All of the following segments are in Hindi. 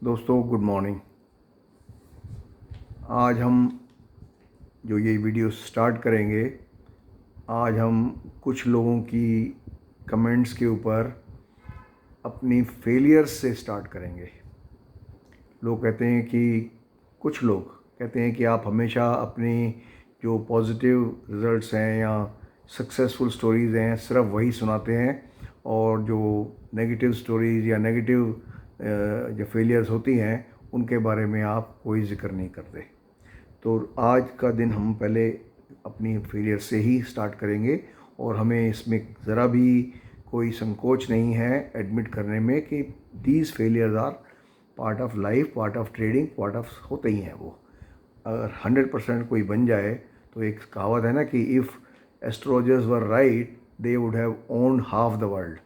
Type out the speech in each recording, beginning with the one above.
दोस्तों गुड मॉर्निंग। आज हम जो ये वीडियो स्टार्ट करेंगे, आज हम कुछ लोगों की कमेंट्स के ऊपर अपनी फेलियर्स से स्टार्ट करेंगे। लोग कहते हैं कि कुछ लोग कहते हैं कि आप हमेशा अपनी जो पॉजिटिव रिजल्ट्स हैं या सक्सेसफुल स्टोरीज़ हैं सिर्फ वही सुनाते हैं, और जो नेगेटिव स्टोरीज़ या नेगेटिव जो फेलियर्स होती हैं उनके बारे में आप कोई ज़िक्र नहीं करते। तो आज का दिन हम पहले अपनी फेलियर से ही स्टार्ट करेंगे, और हमें इसमें ज़रा भी कोई संकोच नहीं है एडमिट करने में कि these failures are part of life, part of trading, part of होते ही हैं वो। अगर 100% कोई बन जाए तो एक कहावत है ना कि if astrologers were right they would have owned half the world.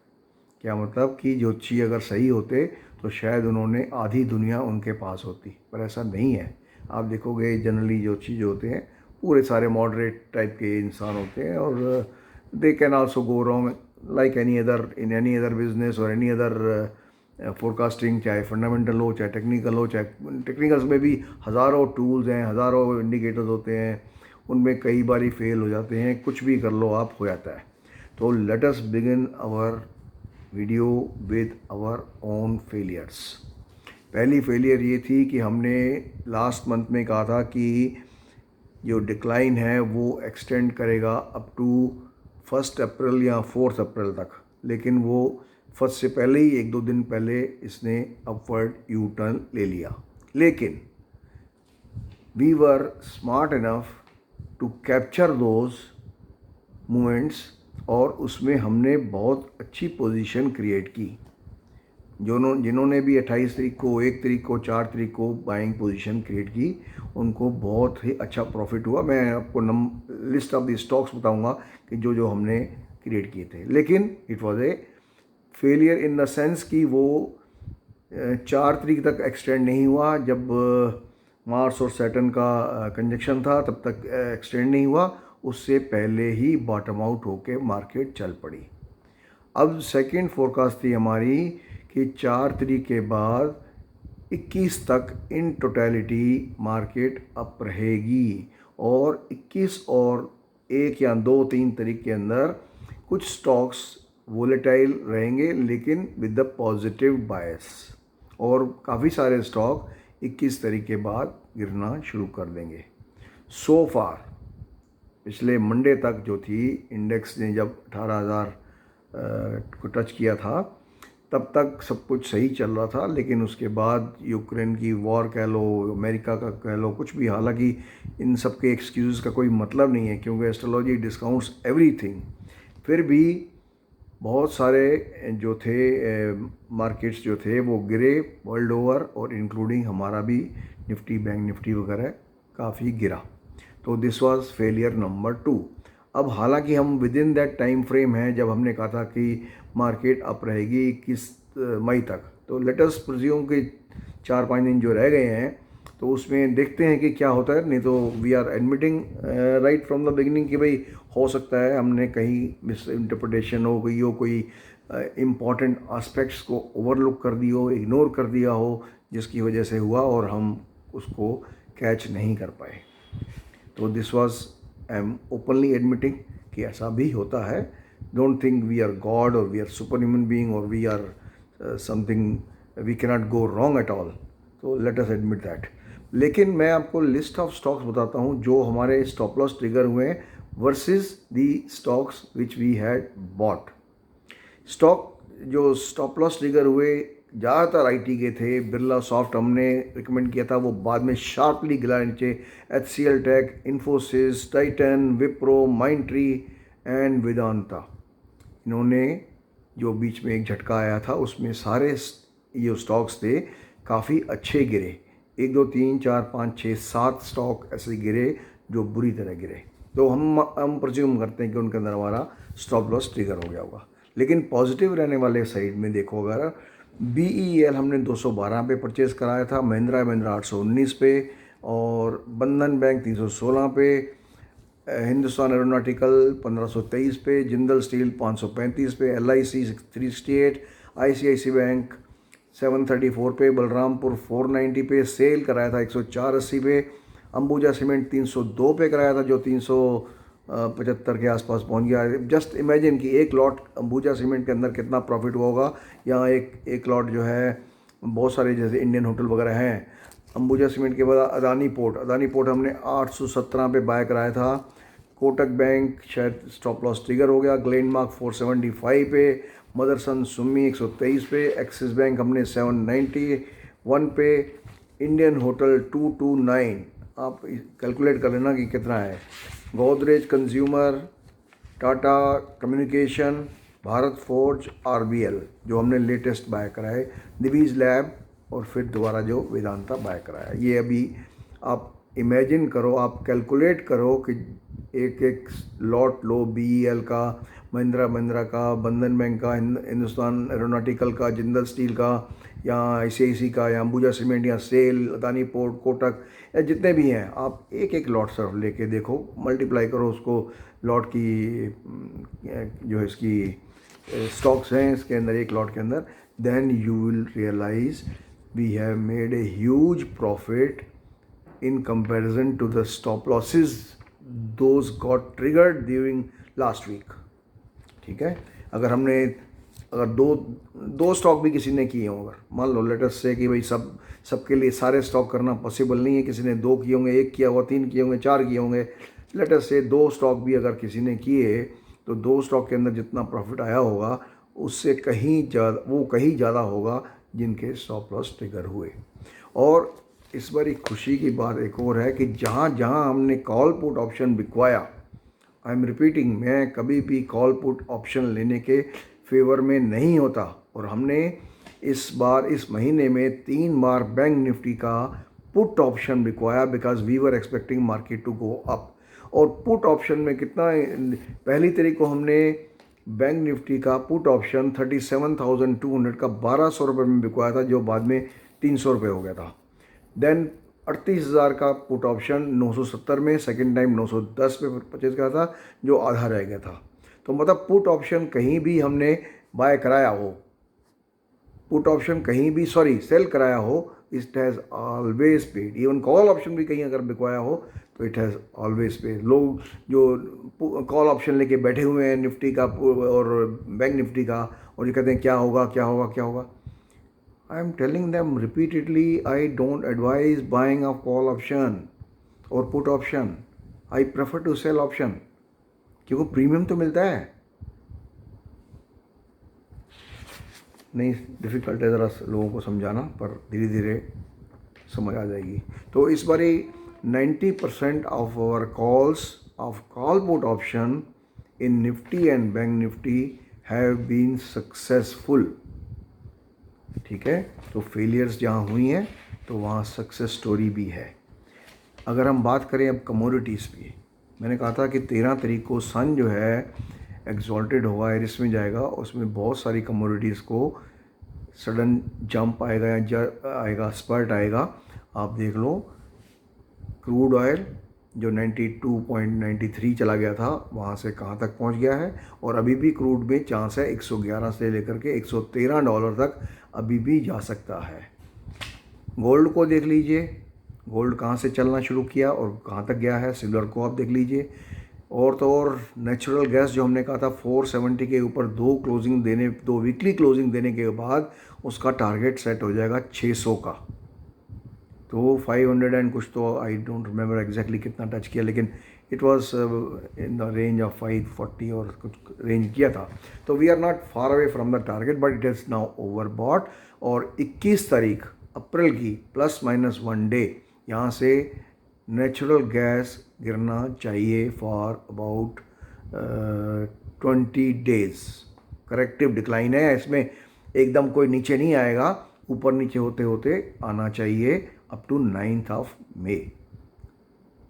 क्या मतलब कि ज्योतिषी अगर सही होते तो शायद उन्होंने आधी दुनिया उनके पास होती, पर ऐसा नहीं है। आप देखोगे जनरली ज्योतिषी जो होते हैं पूरे सारे मॉडरेट टाइप के इंसान होते हैं, और they can also go wrong like any other in any other business और एनी अदर फोरकास्टिंग, चाहे फंडामेंटल हो चाहे टेक्निकल हो। चाहे टेक्निकल्स में भी हज़ारों टूल्स हैं, हज़ारों इंडिकेटर्स होते हैं, उनमें कई बार फेल हो जाते हैं। कुछ भी कर लो आप, हो जाता है। तो let us begin our video with our own failures. पहली फेलियर ये थी कि हमने लास्ट मंथ में कहा था कि जो डिक्लाइन है वो एक्सटेंड करेगा अप टू 1 अप्रैल या 4 अप्रैल तक, लेकिन वो फर्स्ट से पहले ही 1-2 दिन पहले इसने अपवर्ड यू टर्न ले लिया। लेकिन we were smart enough to capture those moments, और उसमें हमने बहुत अच्छी पोजीशन क्रिएट की। जिन्होंने भी 28 तारीख को, 1 तारीख को, 4 तारीख को बाइंग पोजीशन क्रिएट की, उनको बहुत ही अच्छा प्रॉफिट हुआ। मैं आपको लिस्ट ऑफ द स्टॉक्स बताऊंगा कि जो जो हमने क्रिएट किए थे। लेकिन it was a failure in the sense कि वो 4 तारीख तक एक्सटेंड नहीं हुआ। जब मार्स और सैटर्न का कंजक्शन था तब तक एक्सटेंड नहीं हुआ, उससे पहले ही बॉटम आउट होके मार्केट चल पड़ी। अब सेकंड फोरकास्ट थी हमारी कि 4 तारीख के बाद 21 तक इन टोटलिटी मार्केट अप रहेगी, और 21 और 1 या 2-3 तारीख के अंदर कुछ स्टॉक्स वोलेटाइल रहेंगे लेकिन विद द पॉजिटिव बायस, और काफ़ी सारे स्टॉक 21 तारीख के बाद गिरना शुरू कर देंगे। सो फार पिछले मंडे तक जो थी, इंडेक्स ने जब 18,000 को टच किया था तब तक सब कुछ सही चल रहा था। लेकिन उसके बाद यूक्रेन की वॉर कह लो, अमेरिका का कह लो, कुछ भी, हालांकि इन सब के एक्सक्यूज़ का कोई मतलब नहीं है क्योंकि एस्ट्रोलॉजी डिस्काउंट्स एवरीथिंग। फिर भी बहुत सारे जो थे मार्केट्स जो थे वो गिरे वर्ल्ड ओवर, और इंक्लूडिंग हमारा भी निफ्टी, बैंक निफ्टी वगैरह काफ़ी गिरा। तो दिस वाज फेलियर नंबर 2। अब हालांकि हम with in that time frame है जब हमने कहा था कि मार्केट अप रहेगी 21 मई तक, तो लेट अस प्रिज्यूम कि 4-5 दिन जो रह गए हैं तो उसमें देखते हैं कि क्या होता है। नहीं तो we are admitting right from the beginning कि भाई हो सकता है हमने कहीं मिस इंटरप्रिटेशन हो गई हो, कोई इम्पॉर्टेंट एस्पेक्ट्स को ओवरलुक कर दी हो, इग्नोर कर दिया हो, जिसकी वजह से हुआ और हम उसको कैच नहीं कर पाए। तो this was, I am openly admitting कि ऐसा भी होता है। Don't think we are God और we are super human being और we are something, we cannot go wrong at all. तो लेट अस एडमिट दैट। लेकिन मैं आपको लिस्ट ऑफ स्टॉक्स बताता हूँ जो हमारे स्टॉप लॉस ट्रिगर हुए हैं versus the stocks which we had bought. Stock जो स्टॉप लॉस ट्रिगर हुए ज़्यादातर आईटी के थे। बिरला सॉफ्ट हमने रिकमेंड किया था, वो बाद में शार्पली गिरा नीचे। HCL tech, Infosys, Titan, Wipro, Mindtree and Vedanta, इन्होंने जो बीच में एक झटका आया था उसमें सारे ये स्टॉक्स थे काफ़ी अच्छे गिरे। 1 2 3 4 5 6 7 स्टॉक ऐसे गिरे जो बुरी तरह गिरे। तो हम प्रज्यूम करते हैं कि उनके अंदर हमारा स्टॉप लॉस ट्रिगर हो गया होगा। लेकिन पॉजिटिव रहने वाले साइड में देखो, अगर BEL हमने 212 पे परचेज़ कराया था, महिंद्रा महिंद्रा 819 पे, और बंधन बैंक 316 पे, हिंदुस्तान एरोनॉटिकल 1523 पे, जिंदल स्टील 535 पे, LIC 368, ICICI बैंक 734 पे, बलरामपुर 490 पे, सेल कराया था 104.80 पे, अंबुजा सीमेंट 302 पे कराया था जो 375 के आसपास पहुंच गया। जस्ट इमेजिन कि एक लॉट अंबुजा सीमेंट के अंदर कितना प्रॉफिट हुआ होगा। यहाँ एक लॉट जो है, बहुत सारे जैसे इंडियन होटल वगैरह हैं। अंबुजा सीमेंट के बाद अदानी पोर्ट हमने 817 पे बाय कराया था। कोटक बैंक शायद स्टॉप लॉस ट्रिगर हो गया। ग्लेनमार्क 475 पे, मदरसन सुम्मी 123 पे, एक्सिस बैंक हमने 791 पे, इंडियन होटल 229। आप कैलकुलेट कर लेना कि कितना है। Godrej consumer, Tata communication, Bharat forge, RBL जो हमने लेटेस्ट बाय कराए, दिवीज लैब और फिर दोबारा जो वेदांता बाय कराया। ये अभी आप इमेजिन करो, आप कैलकुलेट करो कि एक एक लॉट लो बीईएल का, महिंद्रा का, बंधन बैंक का, हिंदुस्तान एरोनॉटिकल का, जिंदल स्टील का, या आईसीआईसी का, या अंबुजा सीमेंट, या सेल, अदानी पोर्ट, कोटक, या जितने भी हैं, आप एक एक लॉट सिर्फ लेके देखो, मल्टीप्लाई करो उसको लॉट की जो इसकी स्टॉक्स हैं इसके अंदर, एक लॉट के अंदर, then you will realize we have made a huge profit in comparison to the stop losses those got triggered during last week। ठीक है, अगर दो स्टॉक भी किसी ने किए हों, अगर मान लो लेट अस से कि भाई सबके लिए सारे स्टॉक करना पॉसिबल नहीं है, किसी ने 2 किए होंगे, 1 किया होगा, 3 किए होंगे, 4 किए होंगे, लेट अस से 2 स्टॉक भी अगर किसी ने किए तो 2 स्टॉक के अंदर जितना प्रॉफिट आया होगा उससे कहीं ज़्यादा होगा जिनके स्टॉप लॉस ट्रिगर हुए। और इस बार एक खुशी की बात एक और है कि जहाँ जहाँ हमने कॉल पुट ऑप्शन बिकवाया, आई एम रिपीटिंग, मैं कभी भी कॉल पुट ऑप्शन लेने के फेवर में नहीं होता, और हमने इस बार इस महीने में 3 बार बैंक निफ्टी का पुट ऑप्शन बिकवाया because we were expecting market to go up. और पुट ऑप्शन में कितना, पहली तारीख को हमने बैंक निफ्टी का पुट ऑप्शन 37,200 का 1200 रुपये में बिकवाया था जो बाद में 300 रुपये हो गया था। देन 38,000 का पुट ऑप्शन 970 में सेकेंड टाइम 910 पे परचेज करा था जो आधा रह गया था। तो मतलब पुट ऑप्शन कहीं भी हमने बाय कराया हो, पुट ऑप्शन कहीं भी सेल कराया हो, it has always paid. Even call option भी कहीं अगर बिकवाया हो तो इट हैज़ ऑलवेज पेड। लोग जो कॉल ऑप्शन लेके बैठे हुए हैं निफ्टी का और बैंक निफ्टी का, और ये कहते हैं क्या होगा क्या होगा क्या होगा, I am telling them repeatedly, I don't advise buying a call option or put option. I prefer to sell option क्योंकि प्रीमियम तो मिलता है। नहीं, डिफ़िकल्ट है ज़रा लोगों को समझाना, पर धीरे धीरे समझ आ जाएगी। तो इस बारी 90% of our calls of call put option in Nifty and bank Nifty have been successful. ठीक है, तो फेलियर्स जहाँ हुई हैं तो वहाँ सक्सेस स्टोरी भी है। अगर हम बात करें अब कमोडिटीज़ की, मैंने कहा था कि 13 तारीख को सन जो है एक्सॉल्टेड होगा, एरिस में जाएगा, उसमें बहुत सारी कमोडिटीज़ को सडन जंप आएगा या स्पर्ट आएगा। आप देख लो, क्रूड ऑयल जो 92.93 चला गया था वहाँ से कहाँ तक पहुँच गया है, और अभी भी क्रूड में चांस है 111 से लेकर के $113 तक अभी भी जा सकता है। गोल्ड को देख लीजिए, गोल्ड कहाँ से चलना शुरू किया और कहाँ तक गया है। सिल्वर को आप देख लीजिए। और तो और नेचुरल गैस जो हमने कहा था 470 के ऊपर 2 वीकली क्लोजिंग देने के बाद उसका टारगेट सेट हो जाएगा 600 का। तो 500 एंड कुछ, तो आई डोंट रिमेंबर एग्जैक्टली कितना टच किया, लेकिन it was in the range of 540 और कुछ रेंज किया था। तो we are not far away from the target, but it is now over bought. और 21 तारीख अप्रैल की ±1 डे यहाँ से नेचुरल गैस गिरना चाहिए for about 20 days. Corrective decline है इसमें, एकदम कोई नीचे नहीं आएगा, ऊपर नीचे होते होते आना चाहिए up to 9th of May.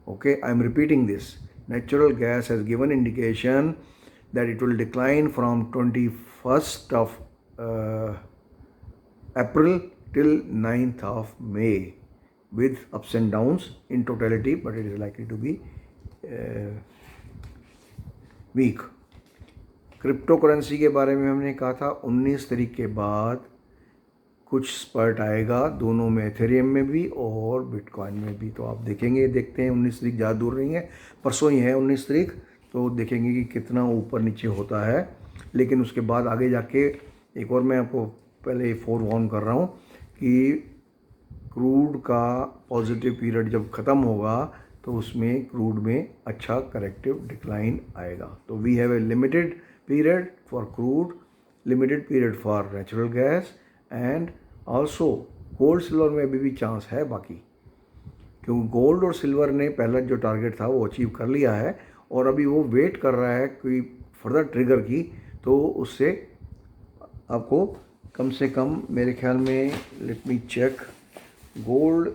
Okay, I am repeating this. Natural gas has given indication that it will decline from 21st of April till 9th of May with ups and downs in totality, but it is likely to be weak. Crypto currency के बारे में हमने कहा था 19 तारीख के बाद कुछ स्पर्ट आएगा दोनों में, एथेरियम में भी और बिटकॉइन में भी। तो आप देखेंगे, देखते हैं 19 तारीख ज़्यादा दूर नहीं है, परसों ही है 19 तारीख, तो देखेंगे कि कितना ऊपर नीचे होता है। लेकिन उसके बाद आगे जाके एक और मैं आपको पहले फोर वार्न कर रहा हूँ कि क्रूड का पॉजिटिव पीरियड जब ख़त्म होगा तो उसमें क्रूड में अच्छा करेक्टिव डिक्लाइन आएगा। तो we have a limited period for crude, limited period for natural gas and also gold silver में अभी भी चांस है बाकी, क्योंकि गोल्ड और सिल्वर ने पहला जो टारगेट था वो अचीव कर लिया है और अभी वो वेट कर रहा है कोई फर्दर ट्रिगर की। तो उससे आपको कम से कम मेरे ख्याल में, लेट मी चेक, गोल्ड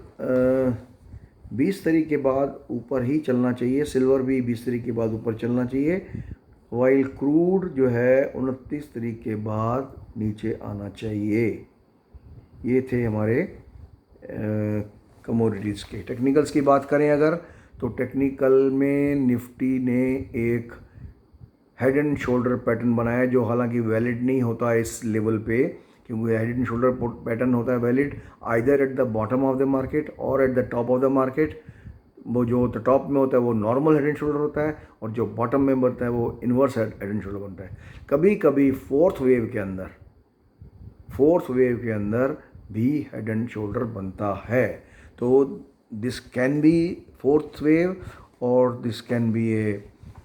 20 तारीख के बाद ऊपर ही चलना चाहिए, सिल्वर भी 20 तारीख के बाद ऊपर चलना चाहिए, वाइल क्रूड जो है 29 तारीख के बाद नीचे आना चाहिए। ये थे हमारे कमोडिटीज़ के। टेक्निकल्स की बात करें अगर, तो टेक्निकल में निफ्टी ने एक हेड एंड शोल्डर पैटर्न बनाया जो हालांकि वैलिड नहीं होता इस लेवल पे, क्योंकि हेड एंड शोल्डर पैटर्न होता है valid either at the bottom of the market और at the top of the market. वो जो टॉप में होता है वो नॉर्मल हेड एंड शोल्डर होता है और जो बॉटम में बनता है वो इन्वर्स हेड एंड शोल्डर बनता है। कभी कभी फोर्थ वेव के अंदर भी हेड एंड शोल्डर बनता है। तो this can be fourth wave और this can be a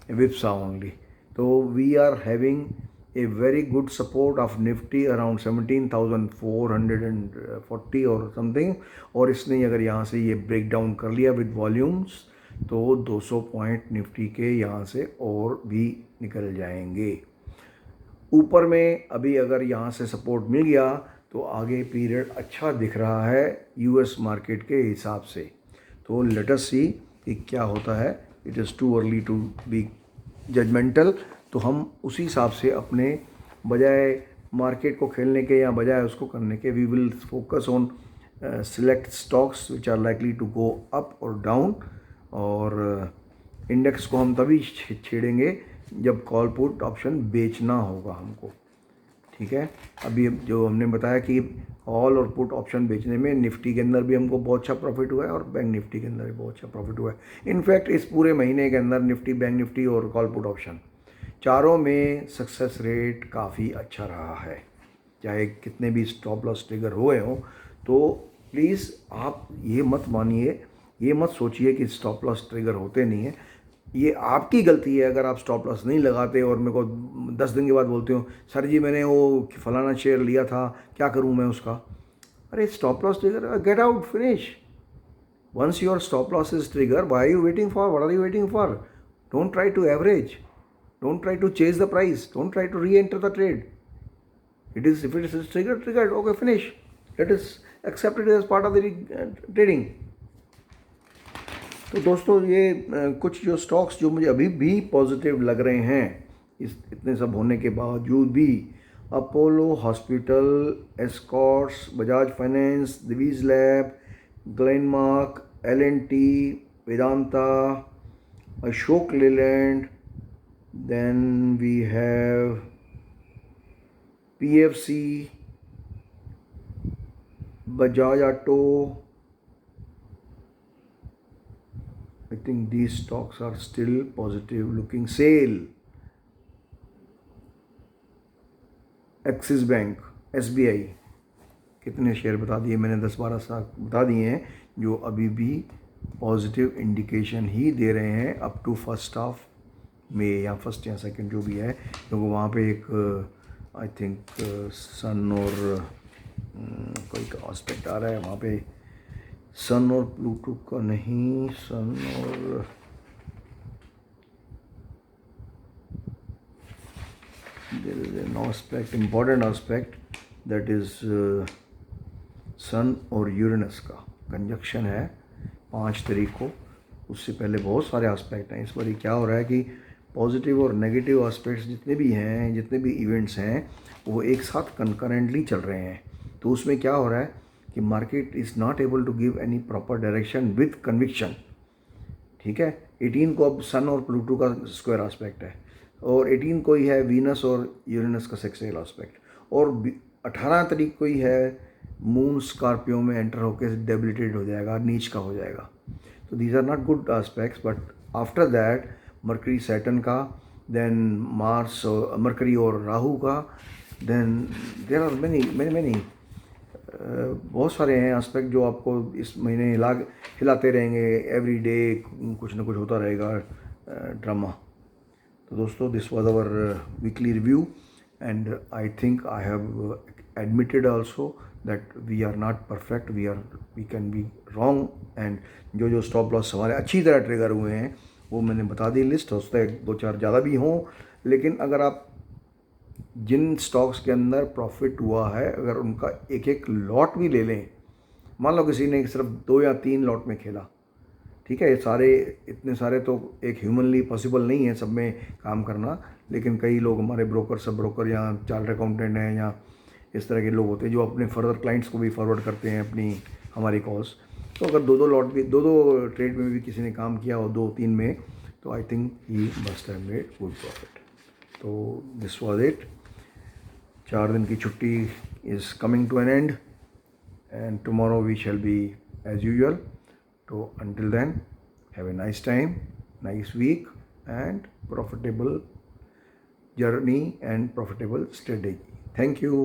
whipsaw only. So we are having a very good support of Nifty around 17,440 और समथिंग, और इसने अगर यहाँ से ये ब्रेक डाउन कर लिया विद वॉल्यूम्स तो 200 पॉइंट निफ्टी के यहाँ से और भी निकल जाएंगे ऊपर में। अभी अगर यहाँ से सपोर्ट मिल गया तो आगे पीरियड अच्छा दिख रहा है यूएस मार्केट के हिसाब से। तो लेट अस सी कि क्या होता है। It is too early to be judgemental. तो हम उसी हिसाब से अपने बजाय मार्केट को खेलने के या बजाय उसको करने के, we will focus on select stocks which are likely to go up और डाउन। और इंडेक्स को हम तभी छेड़ेंगे जब कॉल पुट ऑप्शन बेचना होगा हमको, ठीक है। अभी जो हमने बताया कि कॉल और पुट ऑप्शन बेचने में निफ्टी के अंदर भी हमको बहुत अच्छा प्रॉफिट हुआ है और बैंक निफ्टी के अंदर भी बहुत अच्छा प्रॉफिट हुआ है। इनफैक्ट इस पूरे महीने के अंदर निफ्टी, बैंक निफ्टी और कॉल पुट ऑप्शन चारों में सक्सेस रेट काफ़ी अच्छा रहा है, चाहे कितने भी स्टॉप लॉस ट्रिगर हुए हों। तो प्लीज़ आप ये मत मानिए, ये मत सोचिए कि स्टॉप लॉस ट्रिगर होते नहीं हैं। ये आपकी गलती है अगर आप स्टॉप लॉस नहीं लगाते और मेरे को 10 दिन के बाद बोलते हो सर जी मैंने वो फलाना शेयर लिया था, क्या करूं मैं उसका। अरे stop loss trigger, get out, finish. Once your stop loss is trigger, why are you waiting for, what are you waiting for? Don't try to average, don't try to chase the price, don't try to re enter the trade. It is, if it is triggered, okay finish, let us accept it as part of the trading. तो दोस्तों ये कुछ जो स्टॉक्स जो मुझे अभी भी पॉजिटिव लग रहे हैं इस इतने सब होने के बावजूद भी, Apollo hospital, Escorts, Bajaj finance, Divi's lab, Glenmark, L&T, Vedanta, Ashok Leyland, then we have PFC, Bajaj auto. I think these stocks are still positive looking. SAIL, Axis bank, SBI, कितने शेयर बता दिए मैंने, 10-12 स्टॉक बता दिए हैं जो अभी भी पॉजिटिव इंडिकेशन ही दे रहे हैं अप टू फर्स्ट हाफ में या फर्स्ट या सेकंड जो भी है। क्योंकि वहाँ पे एक आई थिंक सन और कोई एस्पेक्ट आ रहा है वहाँ पे, सन और प्लूटो का नहीं, सन और there is an aspect, important aspect, that is सन और यूरेनस का कंजक्शन है 5 तारीख को। उससे पहले बहुत सारे एस्पेक्ट हैं। इस बार क्या हो रहा है कि पॉजिटिव और नेगेटिव एस्पेक्ट्स जितने भी हैं, जितने भी इवेंट्स हैं, वो एक साथ कंकरेंटली चल रहे हैं। तो उसमें क्या हो रहा है कि market is not able to give any proper direction with conviction, ठीक है। 18 को अब सन और प्लूटो का स्क्वायर एस्पेक्ट है और 18 को ही है वीनस और यूरेनस का सेक्सुअल एस्पेक्ट, और 18 तारीख को ही है मून स्कॉर्पियो में एंटर होकर डेबिलिटेड हो जाएगा, नीच का हो जाएगा। तो these are not good aspects, but after that Mercury Saturn का, देन मार्स मरकरी और राहु का, then there are many many many बहुत सारे हैं एस्पेक्ट जो आपको इस महीने हिलाते रहेंगे। एवरी डे कुछ ना कुछ होता रहेगा ड्रामा। तो दोस्तों, this was our weekly review and I think I have admitted also that we are not perfect, we can be wrong, and जो जो स्टॉप लॉस हमारे अच्छी तरह ट्रिगर हुए हैं वो मैंने बता दी लिस्ट। हो सकता है 2-4 ज़्यादा भी हों, लेकिन अगर आप जिन स्टॉक्स के अंदर प्रॉफिट हुआ है अगर उनका एक एक लॉट भी ले लें, मान लो किसी ने सिर्फ 2 या 3 लॉट में खेला, ठीक है, ये सारे इतने सारे तो एक ह्यूमनली पॉसिबल नहीं है सब में काम करना, लेकिन कई लोग हमारे ब्रोकर, सब ब्रोकर या चार्टर्ड अकाउंटेंट हैं या इस तरह के लोग होते हैं जो अपने फर्दर क्लाइंट्स को भी फॉरवर्ड करते हैं अपनी हमारी कॉल्स। तो अगर 2-2 लॉट भी, 2-2 ट्रेड में भी किसी ने काम किया हो, 2-3 में, तो I think he must have made good profit. तो दिस वॉज इट। 4 दिन की छुट्टी is coming to an end and tomorrow we shall be as usual. So until then, have a nice time, nice week, and profitable journey and profitable strategy. Thank you.